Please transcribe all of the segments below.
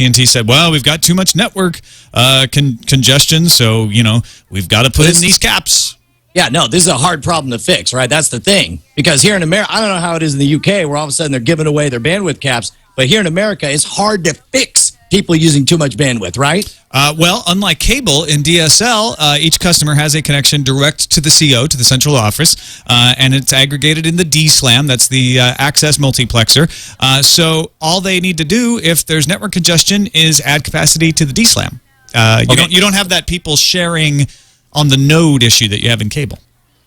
AT&T said, well, we've got too much network congestion, so, we've got to put in these caps. Yeah, no, this is a hard problem to fix, right? That's the thing. Because here in America, I don't know how it is in the UK, where all of a sudden they're giving away their bandwidth caps, but here in America, it's hard to fix people using too much bandwidth, right? Well, unlike cable in DSL, each customer has a connection direct to the CO, to the central office, and it's aggregated in the DSLAM. That's the access multiplexer. So all they need to do if there's network congestion is add capacity to the DSLAM. You don't have that people sharing on the node issue that you have in cable.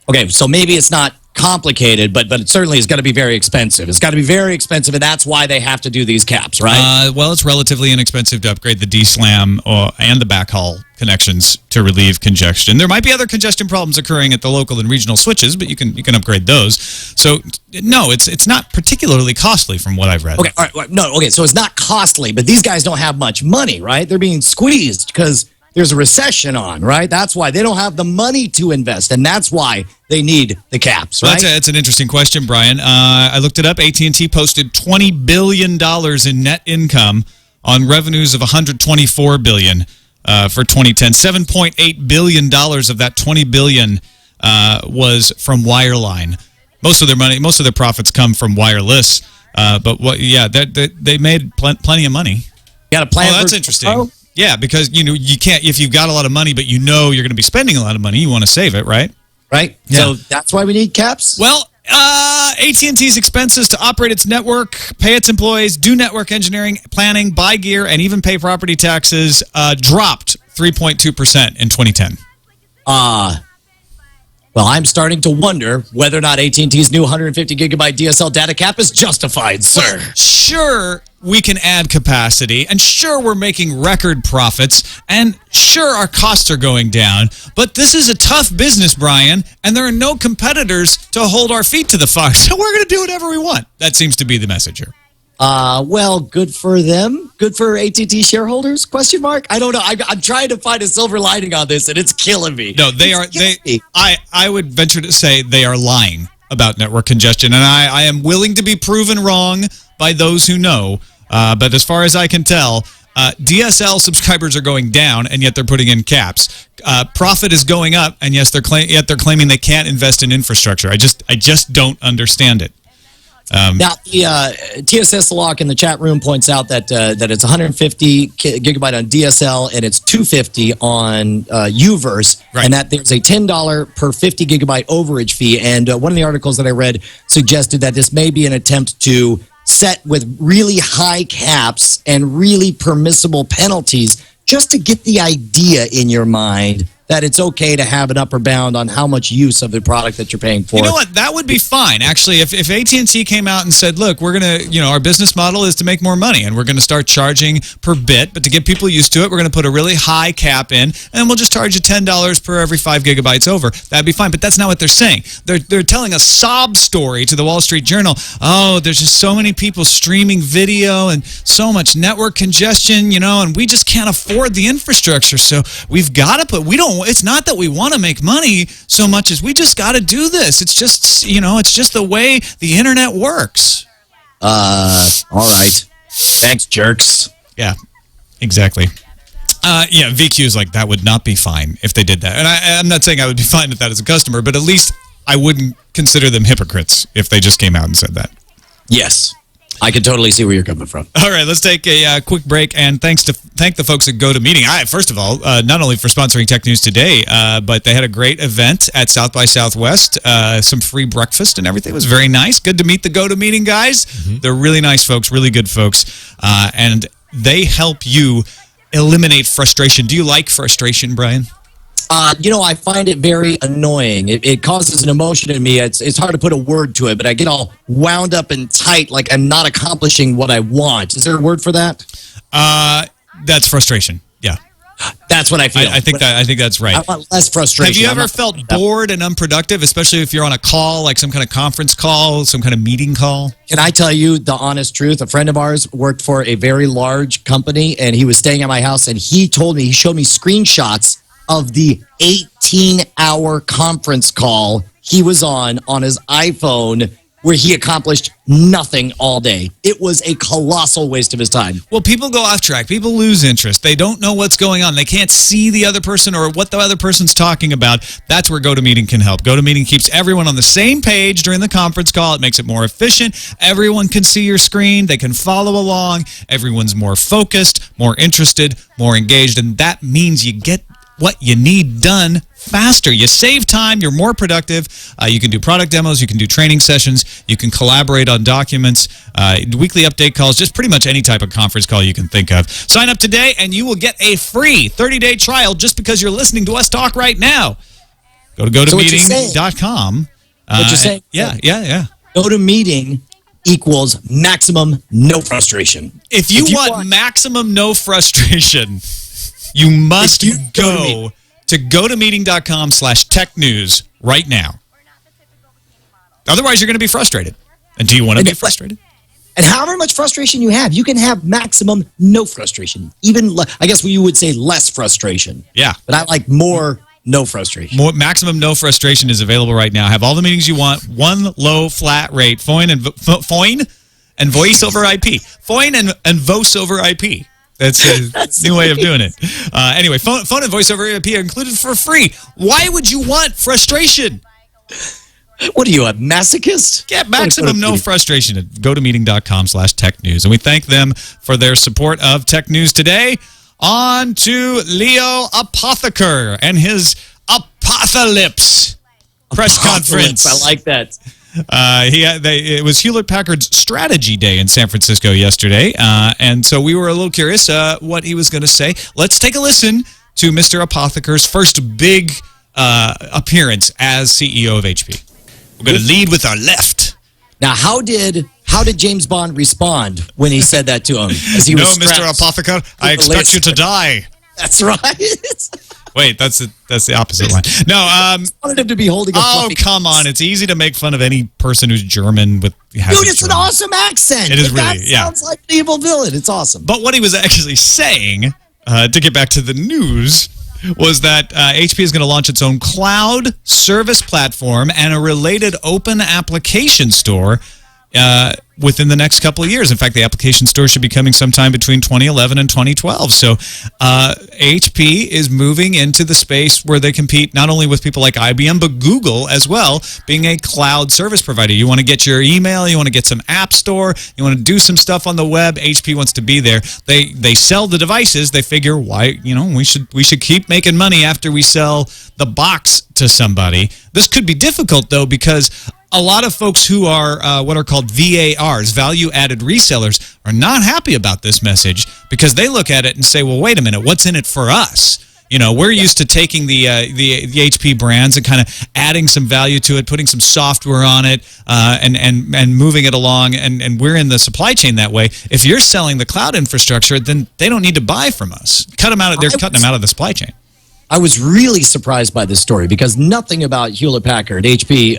Okay, so maybe it's not complicated, but it certainly is going to be very expensive. It's got to be very expensive, and that's why they have to do these caps, right? Well, it's relatively inexpensive to upgrade the DSLAM and the backhaul connections to relieve congestion. There might be other congestion problems occurring at the local and regional switches, but you can upgrade those. So, no, it's not particularly costly from what I've read. Okay, all right, no, okay, so it's not costly, but these guys don't have much money, right? They're being squeezed because there's a recession on, right? That's why they don't have the money to invest, and that's why they need the caps, right? That's an interesting question, Brian. I looked it up. AT&T posted $20 billion in net income on revenues of $124 billion for 2010. $7.8 billion of that $20 billion was from wireline. Most of their profits come from wireless. But they made plenty of money. You got a plan? Oh, that's interesting. Yeah, because you can't, if you've got a lot of money, but you're going to be spending a lot of money, you want to save it, right? Right. Yeah. So that's why we need caps. Well, AT&T's expenses to operate its network, pay its employees, do network engineering, planning, buy gear, and even pay property taxes dropped 3.2% in 2010. Well, I'm starting to wonder whether or not AT&T's new 150 gigabyte DSL data cap is justified, sir. Sure, we can add capacity, and sure, we're making record profits, and sure, our costs are going down, but this is a tough business, Brian, and there are no competitors to hold our feet to the fire, so we're going to do whatever we want. That seems to be the message here. Well, good for them. Good for AT&T shareholders? Question mark? I don't know. I'm trying to find a silver lining on this, and it's killing me. No, I would venture to say they are lying about network congestion, and I am willing to be proven wrong by those who know. But as far as I can tell, DSL subscribers are going down, and yet they're putting in caps. Profit is going up, and yet they're claiming they can't invest in infrastructure. I just don't understand it. Now, the TSS Lock in the chat room points out that it's 150 gigabyte on DSL and it's 250 on Uverse, right, and that there's a $10 per 50 gigabyte overage fee. And one of the articles that I read suggested that this may be an attempt to set with really high caps and really permissible penalties just to get the idea in your mind that it's okay to have an upper bound on how much use of the product that you're paying for. You know what? That would be fine. Actually, if AT&T came out and said, look, we're going to, our business model is to make more money, and we're going to start charging per bit, but to get people used to it, we're going to put a really high cap in, and we'll just charge you $10 per every 5 gigabytes over. That'd be fine, but that's not what they're saying. They're telling a sob story to the Wall Street Journal. Oh, there's just so many people streaming video and so much network congestion, and we just can't afford the infrastructure, so we've got to put, it's not that we want to make money so much as we just got to do this. It's just, it's just the way the internet works. All right. Thanks, jerks. Yeah, exactly. VQ is like, that would not be fine if they did that. And I'm not saying I would be fine with that as a customer, but at least I wouldn't consider them hypocrites if they just came out and said that. Yes. I can totally see where you're coming from. All right, let's take a quick break, and thank the folks at GoToMeeting. First of all, not only for sponsoring Tech News Today, but they had a great event at South by Southwest, some free breakfast and everything. It was very nice. Good to meet the GoToMeeting guys. Mm-hmm. They're really nice folks, really good folks, and they help you eliminate frustration. Do you like frustration, Brian? I find it very annoying. It causes an emotion in me. It's hard to put a word to it, but I get all wound up and tight like I'm not accomplishing what I want. Is there a word for that? That's frustration. Yeah. That's what I feel. I think that's right. I want less frustration. Have you ever felt bored and unproductive, especially if you're on a call, like some kind of conference call, some kind of meeting call? Can I tell you the honest truth? A friend of ours worked for a very large company, and he was staying at my house, and he showed me screenshots of the 18-hour conference call he was on his iPhone where he accomplished nothing all day. It was a colossal waste of his time. Well, people go off track. People lose interest. They don't know what's going on. They can't see the other person or what the other person's talking about. That's where GoToMeeting can help. GoToMeeting keeps everyone on the same page during the conference call. It makes it more efficient. Everyone can see your screen. They can follow along. Everyone's more focused, more interested, more engaged, and that means you get what you need done faster. You save time. You're more productive. You can do product demos. You can do training sessions. You can collaborate on documents, weekly update calls, just pretty much any type of conference call you can think of. Sign up today, and you will get a free 30-day trial just because you're listening to us talk right now. Go to GoToMeeting.com. What you're saying? Yeah. GoToMeeting equals maximum no frustration. If you want maximum no frustration, you must go to GoToMeeting.com/technews right now. Otherwise, you're going to be frustrated. And do you want to be frustrated? And however much frustration you have, you can have maximum no frustration. Even, I guess you would say less frustration. Yeah. But I like more no frustration. Maximum no frustration is available right now. Have all the meetings you want. One low flat rate. Foin and voice over IP. Foin and voice over IP. That's a new way of doing it. Anyway, phone and voice over IP are included for free. Why would you want frustration? What are you, a masochist? Get maximum no frustration at GoToMeeting.com/technews. And we thank them for their support of Tech News Today. On to Leo Apotheker and his Apocalypse press conference. I like that. It was Hewlett-Packard's Strategy Day in San Francisco yesterday, and so we were a little curious what he was going to say. Let's take a listen to Mr. Apotheker's first big appearance as CEO of HP. We're going to lead with our left. Now, how did James Bond respond when he said that to him? As he was Mr. Apotheker, I expect you to die. That's right. Wait, that's the opposite line. No, I wanted him to be holding a fluffy come on. It's easy to make fun of any person who's German with Dude, it's an awesome accent. It is really, that sounds like an evil villain. It's awesome. But what he was actually saying, to get back to the news, was that HP is going to launch its own cloud service platform and a related open application store within the next couple of years. In fact, the application store should be coming sometime between 2011 and 2012. So HP is moving into the space where they compete not only with people like IBM, but Google as well, being a cloud service provider. You want to get your email, you want to get some app store, you want to do some stuff on the web, HP wants to be there. They sell the devices. They figure, why, we should keep making money after we sell the box to somebody. This could be difficult, though, because a lot of folks who are what are called VARs, value-added resellers, are not happy about this message because they look at it and say, well, wait a minute, what's in it for us? We're used to taking the HP brands and kind of adding some value to it, putting some software on it, and moving it along, and we're in the supply chain that way. If you're selling the cloud infrastructure, then they don't need to buy from us. They're cutting them out of the supply chain. I was really surprised by this story because nothing about Hewlett-Packard, HP,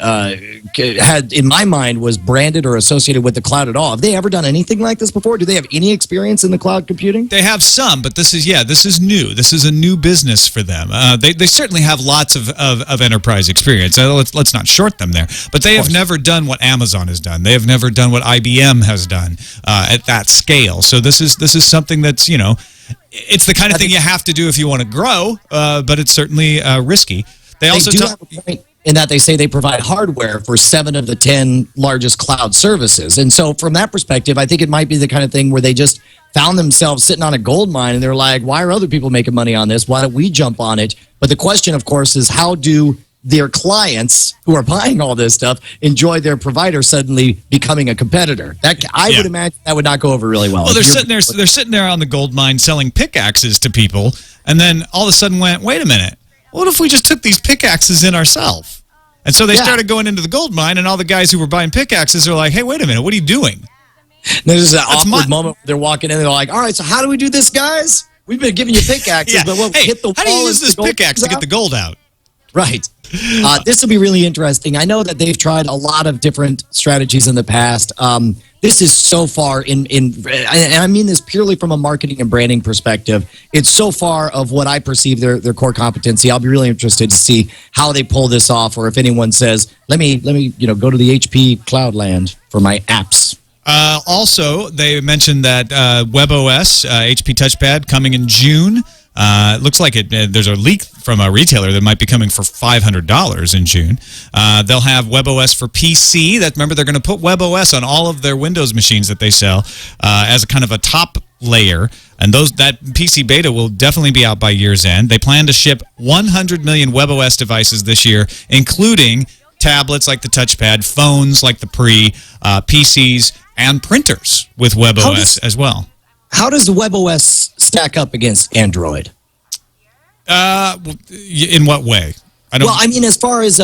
had, in my mind, was branded or associated with the cloud at all. Have they ever done anything like this before? Do they have any experience in the cloud computing? They have some, but this is new. This is a new business for them. They certainly have lots of enterprise experience. Let's not short them there. But they have never done what Amazon has done. They have never done what IBM has done at that scale. So this is something that's, it's the kind of thing you have to do if you want to grow, but it's certainly risky. They also do have a point in that they say they provide hardware for 7 of the 10 largest cloud services. And so from that perspective, I think it might be the kind of thing where they just found themselves sitting on a gold mine and they're like, why are other people making money on this? Why don't we jump on it? But the question, of course, is how do their clients who are buying all this stuff enjoy their provider suddenly becoming a competitor? I would imagine that would not go over really well. Well, they're sitting there on the gold mine selling pickaxes to people, and then all of a sudden went, wait a minute, what if we just took these pickaxes in ourselves? And so they started going into the gold mine, and all the guys who were buying pickaxes are like, hey, wait a minute, what are you doing? There's that awkward moment where they're walking in, and they're like, all right, so how do we do this, guys? We've been giving you pickaxes, but we'll hit the wall. How do you use this pickaxe to get the gold out? Right. This will be really interesting. I know that they've tried a lot of different strategies in the past. this is so far and I mean this purely from a marketing and branding perspective. It's so far of what I perceive their core competency. I'll be really interested to see how they pull this off, or if anyone says, let me go to the HP Cloudland for my apps. Also, they mentioned that WebOS, HP Touchpad, coming in June. It looks like there's a leak from a retailer that might be coming for $500 in June. They'll have WebOS for PC. Remember, they're going to put WebOS on all of their Windows machines that they sell as a kind of a top layer. And that PC beta will definitely be out by year's end. They plan to ship 100 million WebOS devices this year, including tablets like the touchpad, phones like the PCs, and printers with WebOS as well. How does the WebOS stack up against Android? In what way? I mean, as far as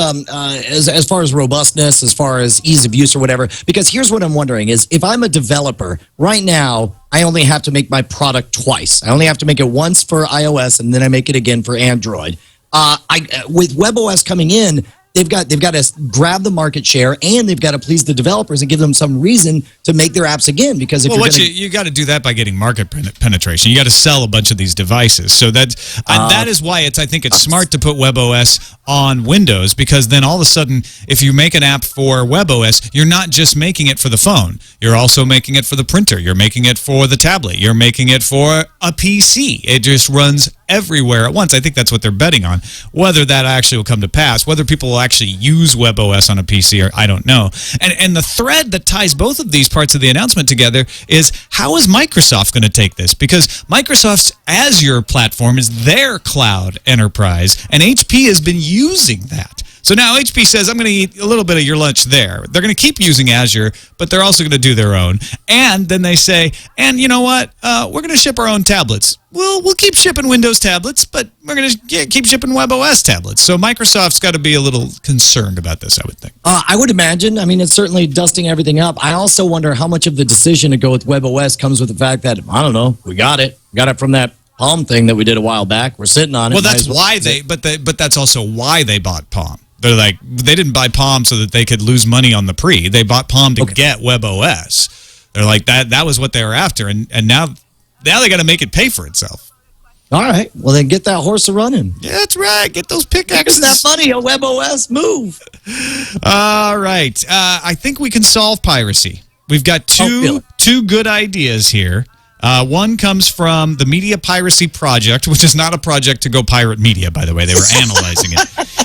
robustness, as far as ease of use or whatever. Because here's what I'm wondering: is if I'm a developer right now, I only have to make my product twice. I only have to make it once for iOS, and then I make it again for Android. With WebOS coming in, they've got to grab the market share, and they've got to please the developers and give them some reason to make their apps again. Because if you got to do that by getting market penetration. You got to sell a bunch of these devices. So that is why I think it's smart to put WebOS on Windows, because then all of a sudden, if you make an app for WebOS, you're not just making it for the phone. You're also making it for the printer. You're making it for the tablet. You're making it for a PC. It just runs everywhere at once. I think that's what they're betting on. Whether that actually will come to pass, whether people will actually use WebOS on a PC, or I don't know. And the thread that ties both of these parts of the announcement together is, how is Microsoft going to take this? Because Microsoft's Azure platform is their cloud enterprise, and HP has been using that. So now HP says, I'm going to eat a little bit of your lunch there. They're going to keep using Azure, but they're also going to do their own. And then they say, and you know what? We're going to ship our own tablets. We'll keep shipping Windows tablets, but we're going to keep shipping WebOS tablets. So Microsoft's got to be a little concerned about this, I would think. I would imagine. I mean, it's certainly dusting everything up. I also wonder how much of the decision to go with WebOS comes with the fact that, I don't know, we got it. We got it from that Palm thing that we did a while back. We're sitting on it. Well, that's why but that's also why they bought Palm. They're like, they didn't buy Palm so that they could lose money on the pre. They bought Palm to get WebOS. They're like, that was what they were after, and now they got to make it pay for itself. All right. Well, then get that horse a running. Yeah, that's right. Get those pickaxes. Get that money, a WebOS move. All right. I think we can solve piracy. We've got two good ideas here. One comes from the Media Piracy Project, which is not a project to go pirate media, by the way. They were analyzing it.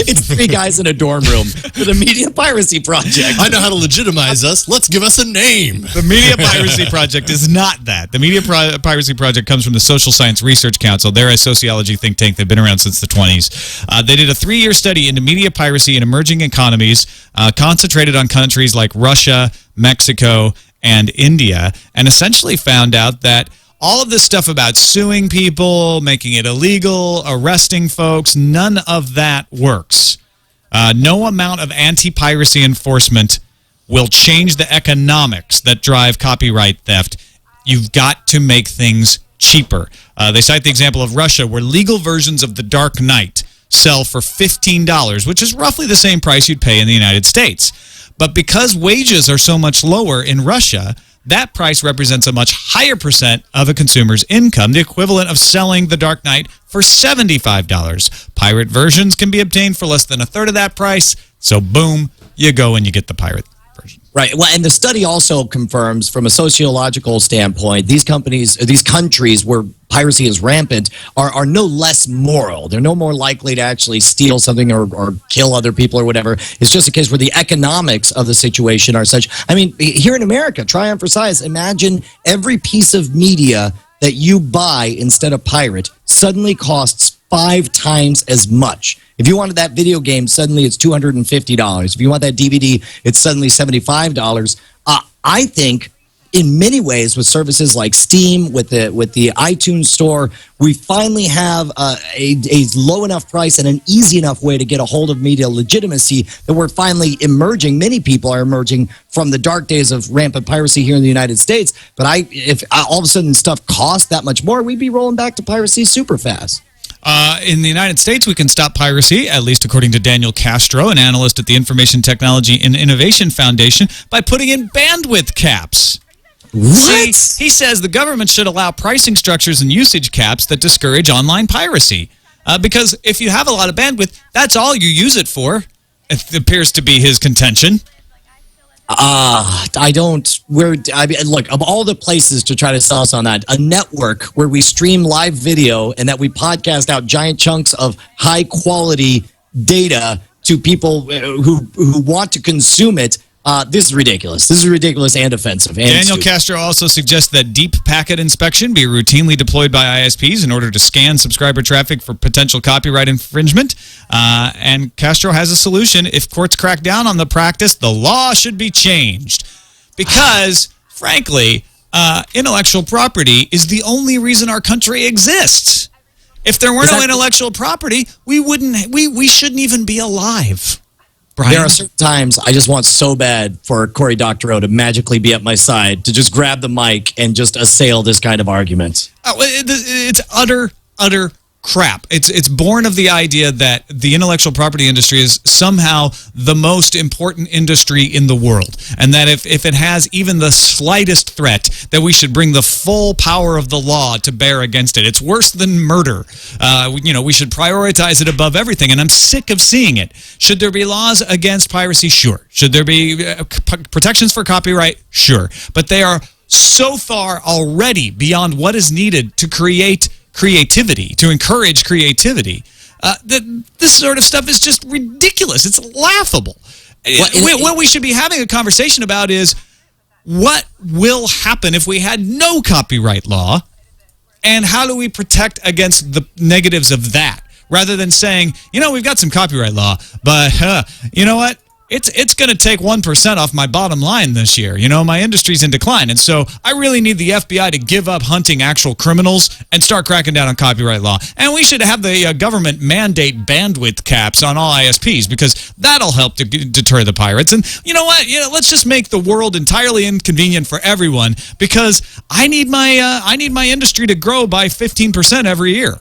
It's three guys in a dorm room for the Media Piracy Project. I know how to legitimize us. Let's give us a name. The Media Piracy Project is not that. The Media Piracy Project comes from the Social Science Research Council. They're a sociology think tank. They've been around since the 20s. They did a 3-year study into media piracy in emerging economies, concentrated on countries like Russia, Mexico, and India, and essentially found out that all of this stuff about suing people, making it illegal, arresting folks, none of that works. No amount of anti-piracy enforcement will change the economics that drive copyright theft. You've got to make things cheaper. They cite the example of Russia, where legal versions of The Dark Knight sell for $15, which is roughly the same price you'd pay in the United States. But because wages are so much lower in Russia, that price represents a much higher percent of a consumer's income, the equivalent of selling The Dark Knight for $75. Pirate versions can be obtained for less than a third of that price, so boom, you go and you get the pirate version. Right. Well, and the study also confirms, from a sociological standpoint, these countries where piracy is rampant are no less moral. They're no more likely to actually steal something or kill other people or whatever. It's just a case where the economics of the situation are such. I mean, here in America, try on for size. Imagine every piece of media that you buy instead of pirate suddenly costs 5 times as much. If you wanted that video game, suddenly it's $250. If you want that DVD, it's suddenly $75. I think, in many ways, with services like Steam, with the iTunes Store, we finally have a low enough price and an easy enough way to get a hold of media legitimacy that we're finally emerging. Many people are emerging from the dark days of rampant piracy here in the United States. But if all of a sudden stuff costs that much more, we'd be rolling back to piracy super fast. In the United States, we can stop piracy, at least according to Daniel Castro, an analyst at the Information Technology and Innovation Foundation, by putting in bandwidth caps. What? See, he says the government should allow pricing structures and usage caps that discourage online piracy. Because if you have a lot of bandwidth, that's all you use it for. It appears to be his contention. I mean, look, of all the places to try to sell us on that, a network where we stream live video and that we podcast out giant chunks of high quality data to people who want to consume it. This is ridiculous. This is ridiculous and offensive. And Daniel stupid. Castro also suggests that deep packet inspection be routinely deployed by ISPs in order to scan subscriber traffic for potential copyright infringement. And Castro has a solution. If courts crack down on the practice, the law should be changed. Because, frankly, intellectual property is the only reason our country exists. If there were no intellectual property, we shouldn't even be alive. Brian? There are certain times I just want so bad for Cory Doctorow to magically be at my side, to just grab the mic and just assail this kind of argument. Oh, it's utter crap. It's born of the idea that the intellectual property industry is somehow the most important industry in the world, and that if it has even the slightest threat, that we should bring the full power of the law to bear against it. It's worse than murder. We should prioritize it above everything, and I'm sick of seeing it. Should there be laws against piracy? Sure. Should there be protections for copyright? Sure. But they are so far already beyond what is needed to create creativity, to encourage creativity. This sort of stuff is just ridiculous. It's laughable. What we should be having a conversation about is what will happen if we had no copyright law, and how do we protect against the negatives of that, rather than saying, we've got some copyright law, but you know what? It's going to take 1% off my bottom line this year. My industry's in decline. And so I really need the FBI to give up hunting actual criminals and start cracking down on copyright law. And we should have the government mandate bandwidth caps on all ISPs, because that'll help to deter the pirates. And you know what? Let's just make the world entirely inconvenient for everyone, because I need my industry to grow by 15% every year.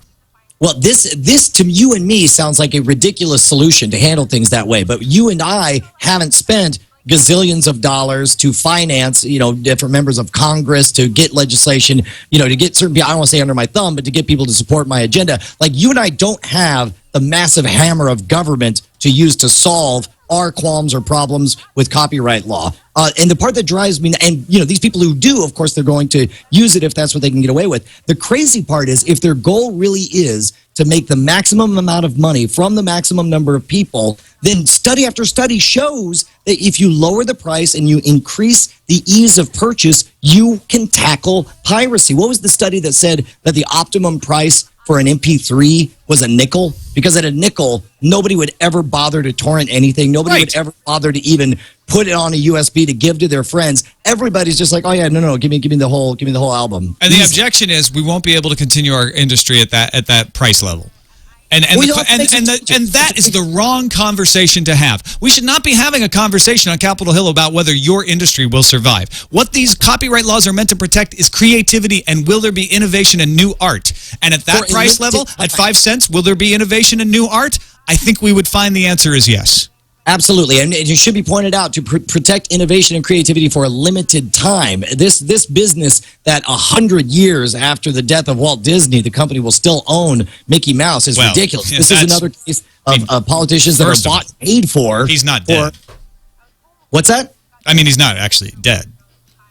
Well, this to you and me sounds like a ridiculous solution to handle things that way. But you and I haven't spent gazillions of dollars to finance, different members of Congress to get legislation, to get certain people, I don't want to say under my thumb, but to get people to support my agenda. Like, you and I don't have the massive hammer of government to use to solve our qualms or problems with copyright law. And the part that drives me, and these people who do, of course, they're going to use it if that's what they can get away with. The crazy part is, if their goal really is to make the maximum amount of money from the maximum number of people, then study after study shows that if you lower the price and you increase the ease of purchase, you can tackle piracy. What was the study that said that the optimum price for an MP3 was a nickel? Because at a nickel, nobody would ever bother to torrent anything. Nobody would ever bother to even put it on a USB to give to their friends. Everybody's just like, oh yeah, no, give me the whole album. And the objection is, we won't be able to continue our industry at that price level. And that is the wrong conversation to have. We should not be having a conversation on Capitol Hill about whether your industry will survive. What these copyright laws are meant to protect is creativity, and will there be innovation and new art? And at that price level, at 5 cents, will there be innovation and new art? I think we would find the answer is yes. Absolutely, and it should be pointed out, to protect innovation and creativity for a limited time. This business that 100 years after the death of Walt Disney, the company will still own Mickey Mouse is ridiculous. This is another case of politicians that are bought and paid for. He's not dead. What's that? I mean, he's not actually dead.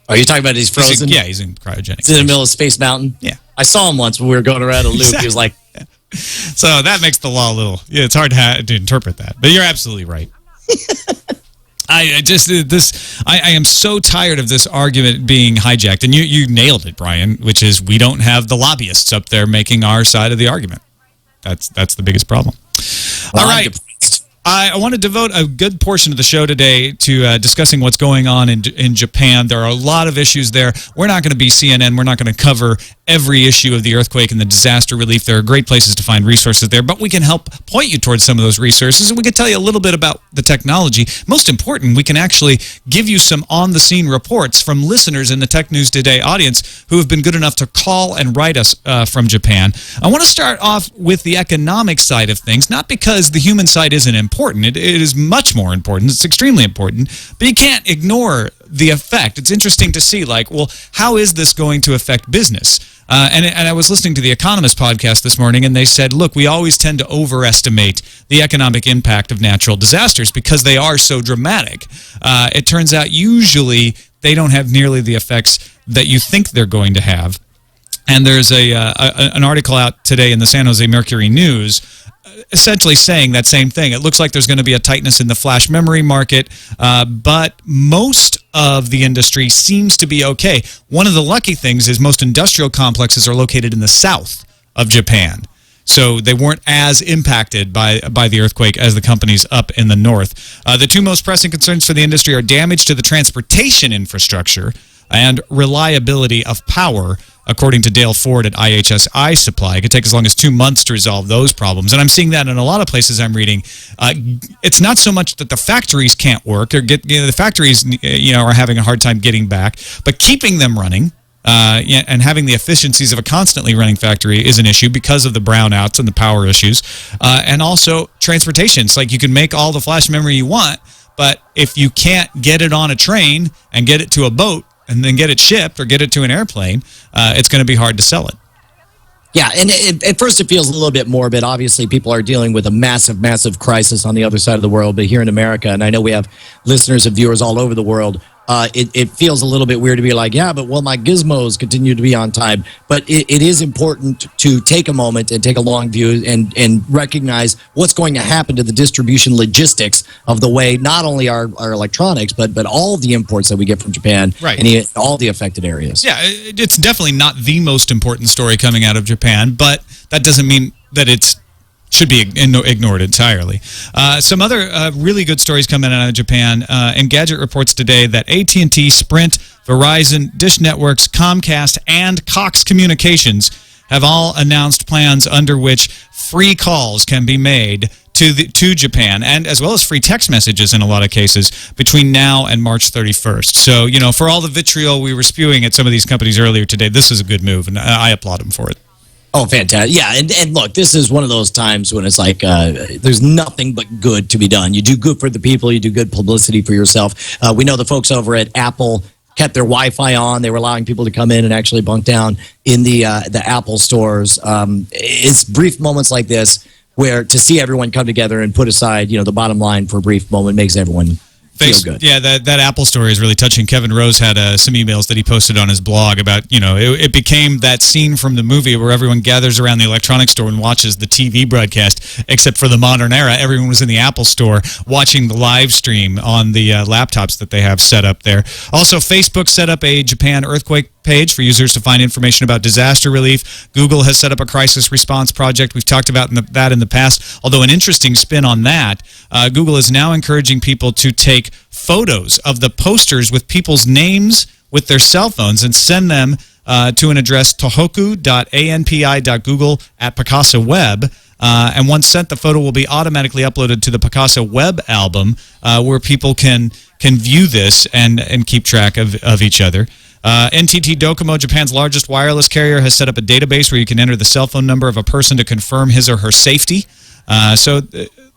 Are you talking about he's frozen? He's in cryogenic. He's in the middle of Space Mountain? Yeah. I saw him once when we were going around a loop. Exactly. He was like... So that makes the law a little... Yeah, it's hard to interpret that. But you're absolutely right. I am so tired of this argument being hijacked, and you nailed it, Brian, which is, we don't have the lobbyists up there making our side of the argument. That's the biggest problem. All right. I want to devote a good portion of the show today to discussing what's going on in Japan. There are a lot of issues there. We're not going to be CNN. We're not going to cover every issue of the earthquake and the disaster relief. There are great places to find resources there, but we can help point you towards some of those resources, and we can tell you a little bit about the technology. Most important, we can actually give you some on-the-scene reports from listeners in the Tech News Today audience who have been good enough to call and write us from Japan. I want to start off with the economic side of things, not because the human side isn't important. It is much more important. It's extremely important, but you can't ignore the effect. It's interesting to see, like, well, how is this going to affect business? And I was listening to the Economist podcast this morning, and they said, look, we always tend to overestimate the economic impact of natural disasters because they are so dramatic. It turns out usually they don't have nearly the effects that you think they're going to have. And there's an article out today in the San Jose Mercury News essentially saying that same thing. It looks like there's going to be a tightness in the flash memory market, but most of the industry seems to be okay. One of the lucky things is most industrial complexes are located in the south of Japan. So they weren't as impacted by the earthquake as the companies up in the north. The two most pressing concerns for the industry are damage to the transportation infrastructure and reliability of power, according to Dale Ford at IHS Supply. It could take as long as 2 months to resolve those problems. And I'm seeing that in a lot of places I'm reading. It's not so much that the factories can't work, or the factories are having a hard time getting back, but keeping them running and having the efficiencies of a constantly running factory is an issue because of the brownouts and the power issues. And also transportation. It's like you can make all the flash memory you want, but if you can't get it on a train and get it to a boat, and then get it shipped or get it to an airplane, it's going to be hard to sell it. Yeah, and at first it feels a little bit morbid. Obviously, people are dealing with a massive, massive crisis on the other side of the world. But here in America, and I know we have listeners and viewers all over the world, it feels a little bit weird to be like, yeah, but well, my gizmos continue to be on time. But it is important to take a moment and take a long view and recognize what's going to happen to the distribution logistics of the way not only our electronics, but all the imports that we get from Japan, right, and all the affected areas. Yeah, it's definitely not the most important story coming out of Japan, but that doesn't mean that it's should be ignored entirely. Some other really good stories coming out of Japan. Engadget reports today that AT&T, Sprint, Verizon, Dish Networks, Comcast, and Cox Communications have all announced plans under which free calls can be made to Japan, and as well as free text messages in a lot of cases between now and March 31st. So, for all the vitriol we were spewing at some of these companies earlier today, this is a good move, and I applaud them for it. Oh, fantastic. Yeah, and look, this is one of those times when it's like there's nothing but good to be done. You do good for the people. You do good publicity for yourself. We know the folks over at Apple kept their Wi-Fi on. They were allowing people to come in and actually bunk down in the Apple stores. It's brief moments like this where to see everyone come together and put aside, the bottom line for a brief moment makes everyone feel good. Yeah, that Apple story is really touching. Kevin Rose had some emails that he posted on his blog about, it became that scene from the movie where everyone gathers around the electronics store and watches the TV broadcast, except for the modern era. Everyone was in the Apple store watching the live stream on the laptops that they have set up there. Also, Facebook set up a Japan earthquake page for users to find information about disaster relief. Google has set up a crisis response project. We've talked about that in the past, although an interesting spin on that. Google is now encouraging people to take photos of the posters with people's names with their cell phones and send them to an address tohoku.anpi.google@Picasa Web. And once sent, the photo will be automatically uploaded to the Picasa Web album where people can view this and keep track of each other. NTT Docomo, Japan's largest wireless carrier, has set up a database where you can enter the cell phone number of a person to confirm his or her safety.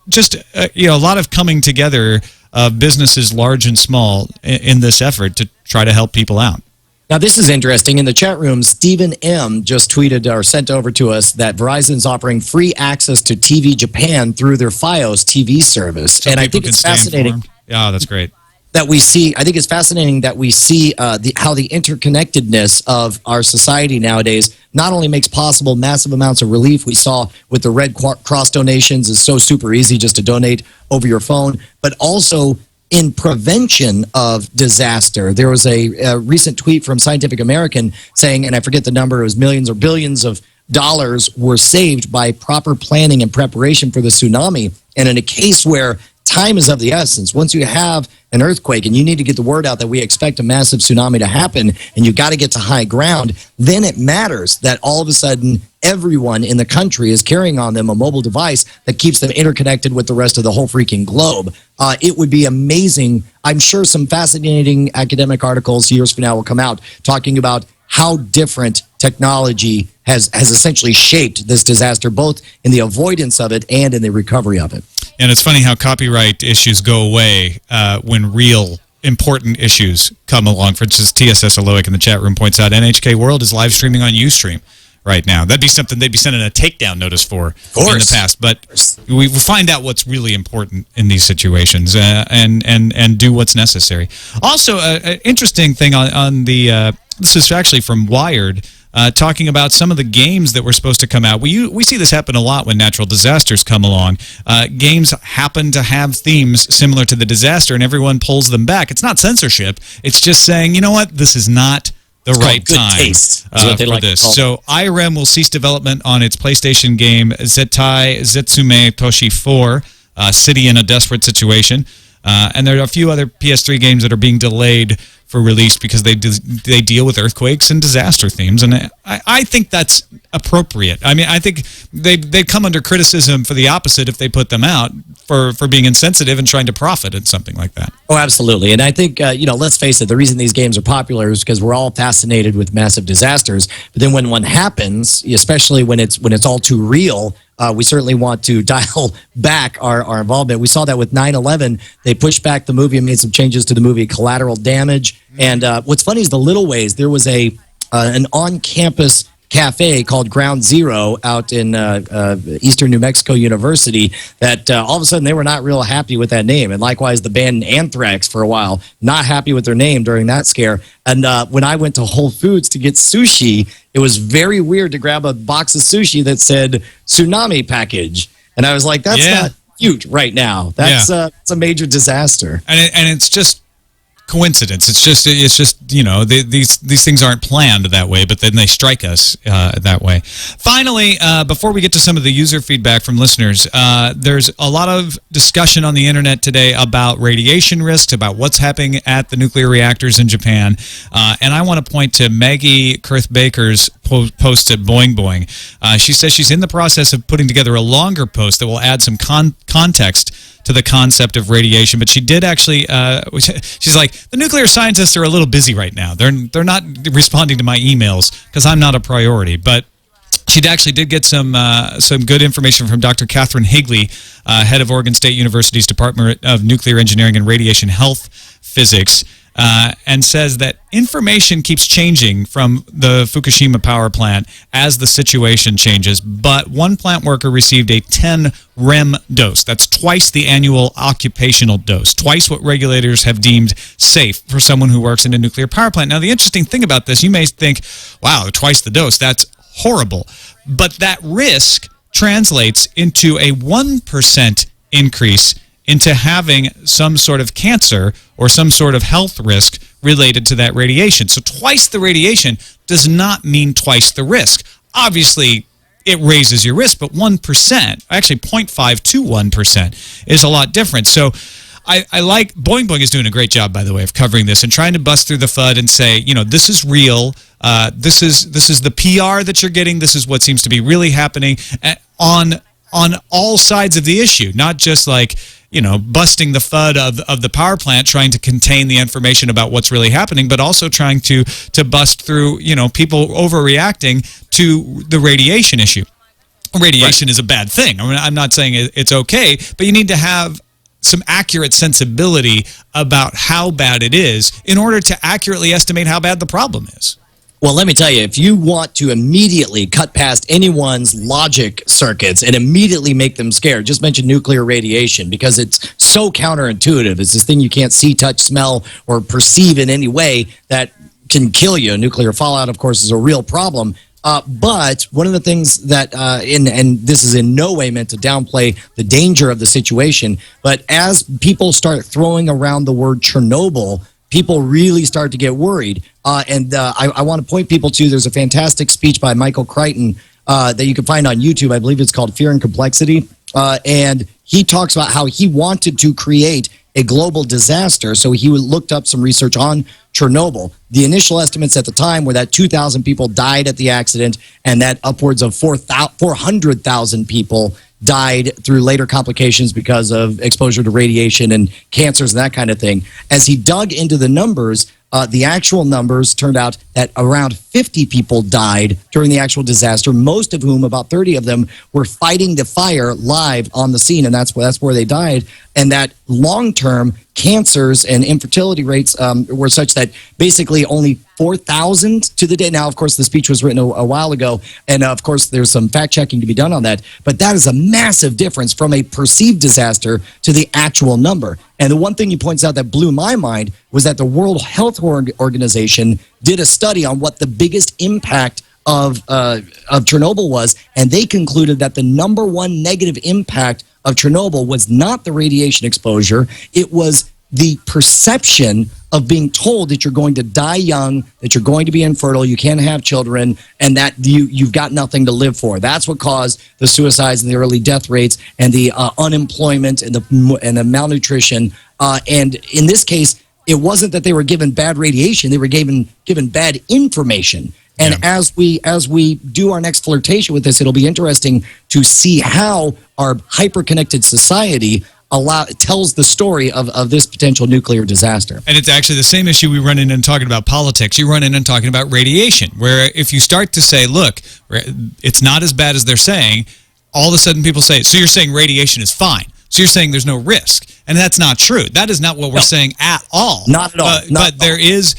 Just a lot of coming together of businesses large and small in this effort to try to help people out. Now, this is interesting. In the chat room, Stephen M. just tweeted or sent over to us that Verizon's offering free access to TV Japan through their Fios TV service. So and I think it's fascinating. Yeah, that's great. I think it's fascinating that we see how the interconnectedness of our society nowadays not only makes possible massive amounts of relief. We saw with the Red Cross donations, it's so super easy just to donate over your phone, but also in prevention of disaster. There was a recent tweet from Scientific American saying, and I forget the number, it was millions or billions of dollars were saved by proper planning and preparation for the tsunami. And in a case where time is of the essence, once you have an earthquake and you need to get the word out that we expect a massive tsunami to happen and you got to get to high ground, then it matters that all of a sudden everyone in the country is carrying on them a mobile device that keeps them interconnected with the rest of the whole freaking globe. It would be amazing. I'm sure some fascinating academic articles years from now will come out talking about how different technology has essentially shaped this disaster, both in the avoidance of it and in the recovery of it. And it's funny how copyright issues go away when real important issues come along. For instance, TSS Aloic in the chat room points out NHK World is live streaming on Ustream right now. That'd be something they'd be sending a takedown notice for in the past. But we find out what's really important in these situations and do what's necessary. Also, an interesting thing on the this is actually from Wired. Talking about some of the games that were supposed to come out. We see this happen a lot when natural disasters come along. Games happen to have themes similar to the disaster, and everyone pulls them back. It's not censorship. It's just saying, you know what, this is not the right time for this. So IRM will cease development on its PlayStation game Zettai Zetsume Toshi 4, City in a Desperate Situation. And there are a few other PS3 games that are being delayed for release because they deal with earthquakes and disaster themes, and I think that's appropriate. I mean, I think they'd come under criticism for the opposite if they put them out for being insensitive and trying to profit at something like that. Oh, absolutely. And I think, let's face it, the reason these games are popular is because we're all fascinated with massive disasters. But then when one happens, especially when it's all too real, we certainly want to dial back our involvement. We saw that with 9/11. They pushed back the movie and made some changes to the movie Collateral Damage. And what's funny is the little ways. There was an on-campus cafe called Ground Zero out in Eastern New Mexico University that all of a sudden they were not real happy with that name. And likewise, the band Anthrax for a while, not happy with their name during that scare. And when I went to Whole Foods to get sushi, it was very weird to grab a box of sushi that said tsunami package. And I was like, that's not cute right now. That's it's a major disaster. And it's just coincidence. It's just these things aren't planned that way, but then they strike us that way. Finally, before we get to some of the user feedback from listeners, there's a lot of discussion on the internet today about radiation risks, about what's happening at the nuclear reactors in Japan, and I want to point to Maggie Kurth-Baker's post at Boing Boing. She says she's in the process of putting together a longer post that will add some context to the concept of radiation, but she did actually. She's like, the nuclear scientists are a little busy right now. They're not responding to my emails because I'm not a priority. But she actually did get some good information from Dr. Catherine Higley, head of Oregon State University's Department of Nuclear Engineering and Radiation Health Physics. And says that information keeps changing from the Fukushima power plant as the situation changes, but one plant worker received a 10 REM dose. That's twice the annual occupational dose, twice what regulators have deemed safe for someone who works in a nuclear power plant. Now, the interesting thing about this, you may think, wow, twice the dose, that's horrible. But that risk translates into a 1% increase into having some sort of cancer or some sort of health risk related to that radiation. So twice the radiation does not mean twice the risk. Obviously, it raises your risk, but 1%, actually 0.5 to 1% is a lot different. So I like, Boing Boing is doing a great job, by the way, of covering this and trying to bust through the FUD and say, this is real. This is the PR that you're getting. This is what seems to be really happening on all sides of the issue, not just like, busting the FUD of the power plant, trying to contain the information about what's really happening, but also trying to bust through, people overreacting to the radiation issue. Radiation is a bad thing. I mean, I'm not saying it's okay, but you need to have some accurate sensibility about how bad it is in order to accurately estimate how bad the problem is. Well, let me tell you, if you want to immediately cut past anyone's logic circuits and immediately make them scared, just mention nuclear radiation because it's so counterintuitive. It's this thing you can't see, touch, smell, or perceive in any way that can kill you. Nuclear fallout, of course, is a real problem. But one of the things that, and this is in no way meant to downplay the danger of the situation, but as people start throwing around the word Chernobyl, people really start to get worried. And I want to point people to, there's a fantastic speech by Michael Crichton that you can find on YouTube. I believe it's called Fear and Complexity. And he talks about how he wanted to create a global disaster. So he looked up some research on Chernobyl. The initial estimates at the time were that 2,000 people died at the accident and that upwards of 400,000 people died through later complications because of exposure to radiation and cancers and that kind of thing. As he dug into the numbers, the actual numbers turned out that around 50 people died during the actual disaster, most of whom, about 30 of them, were fighting the fire live on the scene, and that's where they died. And that long-term cancers and infertility rates were such that basically only 4,000 to the day. Now, of course, the speech was written a while ago, and of course, there's some fact-checking to be done on that. But that is a massive difference from a perceived disaster to the actual number. And the one thing he points out that blew my mind was that the World Health Organization did a study on what the biggest impact of Chernobyl was, and they concluded that the number one negative impact of Chernobyl was not the radiation exposure, it was the perception of being told that you're going to die young, that you're going to be infertile, you can't have children, and that you've got nothing to live for. That's what caused the suicides and the early death rates and the unemployment and the malnutrition. And in this case, it wasn't that they were given bad radiation; they were given bad information. And as we do our next flirtation with this, it'll be interesting to see how our hyper-connected society tells the story of this potential nuclear disaster. And it's actually the same issue we run in and talking about politics. You run in and talking about radiation, where if you start to say, look, it's not as bad as they're saying, all of a sudden people say, so you're saying radiation is fine. So you're saying there's no risk. And that's not true. That is not what we're saying at all. Not at all. But there is,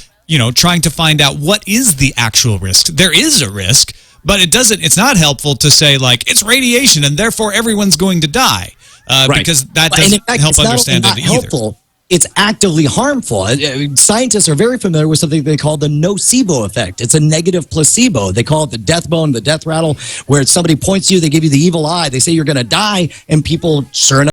trying to find out what is the actual risk. There is a risk, but it's not helpful to say, like, it's radiation and therefore everyone's going to die. Because that doesn't help understand it either. Helpful, it's actively harmful. Scientists are very familiar with something they call the nocebo effect. It's a negative placebo. They call it the death bone, the death rattle, where somebody points to you, they give you the evil eye, they say you're going to die, and people, sure enough,